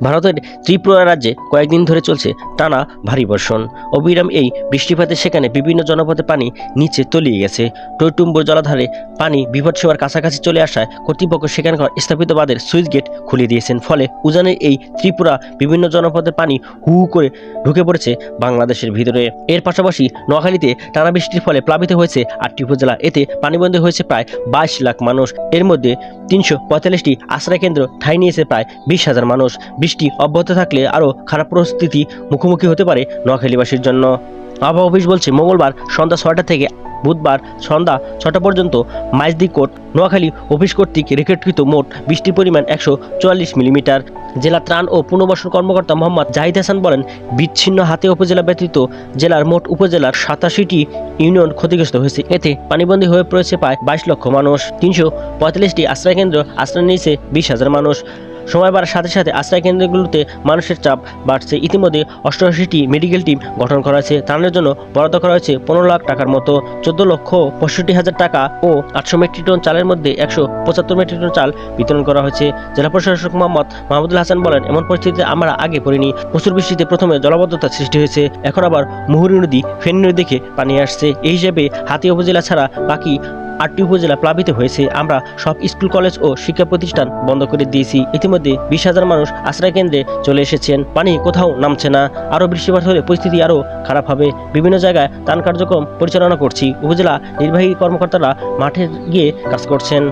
ভারতের ত্রিপুরা রাজ্যে কয়েকদিন ধরে চলছে টানা ভারী বর্ষণ। অবিরাম এই বৃষ্টিপাতে সেখানে বিভিন্ন জনপদে পানি নিচে তলিয়ে গেছে। টইটুম্বুর জলাধারে পানি বিপদসীমার কাছাকাছি চলে আসায় কর্তৃপক্ষ সেখানকার স্থাপিত বাঁধের সুইচ গেট খুলে দিয়েছেন। ফলে উজানের এই ত্রিপুরা বিভিন্ন জনপদে পানি হু হু করে ঢুকে পড়েছে বাংলাদেশের ভিতরে। এর পাশাপাশি নোয়াখালীতে টানা বৃষ্টির ফলে প্লাবিত হয়েছে 8টি উপজেলা। এতে পানিবন্দী হয়েছে প্রায় 22 লাখ মানুষ। এর মধ্যে 345টি আশ্রয়কেন্দ্র ঠাঁই নিয়েছে প্রায় 20,000 মানুষ। বৃষ্টি অব্যাহত থাকলে আরও খারাপ পরিস্থিতি মুখোমুখি হতে পারে নোয়াখালীবাসীর জন্য। আবহাওয়া অফিস বলছে মঙ্গলবার সন্ধ্যা 6টা থেকে বুধবার সন্ধ্যা 6টা পর্যন্ত মাইজদিকোট নোয়াখালী অফিস কর্তৃক রেকর্ডকৃত মোট বৃষ্টির পরিমাণ 144 মিলিমিটার। জেলা ত্রাণ ও পুনর্বাসন কর্মকর্তা মোহাম্মদ জাহিদ হাসান বলেন, বিচ্ছিন্ন হাতে উপজেলা ব্যতীত জেলার মোট উপজেলার 87টি ইউনিয়ন ক্ষতিগ্রস্ত হয়েছে। এতে পানিবন্দী হয়ে পড়েছে প্রায় 22 লক্ষ মানুষ। 345টি আশ্রয়কেন্দ্র আশ্রয় নিয়েছে 20,000 মানুষ। সময় বাড়ার সাথে সাথে আশ্রয়কেন্দ্রগুলোতে মানুষের চাপ বাড়ছে। ইতিমধ্যে 88টি মেডিকেল টিম গঠন করা হয়েছে। ত্রাণের জন্য বরাদ্দ করা হয়েছে 15 লাখ টাকার মতো। 14,65,000 টাকা ও 800 মেট্রিক টন চালের মধ্যে 175 মেট্রিক টন চাল বিতরণ করা হয়েছে। জেলা প্রশাসক মাহমুদুল হাসান বলেন, এমন পরিস্থিতিতে আমরা আগে পড়িনি। প্রচুর বৃষ্টিতে প্রথমে জলাবদ্ধতা সৃষ্টি হয়েছে, এখন আবার মুহুরী নদী, ফেনী নদী দেখে পানি আসছে। এই হিসেবে হাতিয়া উপজেলা ছাড়া বাকি 8টি উপজেলা প্লাবিত হয়েছে। আমরা সব স্কুল, কলেজ ও শিক্ষা প্রতিষ্ঠান বন্ধ করে দিয়েছি। ইতিমধ্যে 20,000 মানুষ আশ্রয়কেন্দ্রে চলে এসেছেন। পানি কোথাও নামছে না। আরও বৃষ্টিপাত হলে পরিস্থিতি আরও খারাপ হবে। বিভিন্ন জায়গায় ত্রাণ কার্যক্রম পরিচালনা করছি। উপজেলা নির্বাহী কর্মকর্তারা মাঠে গিয়ে কাজ করছেন।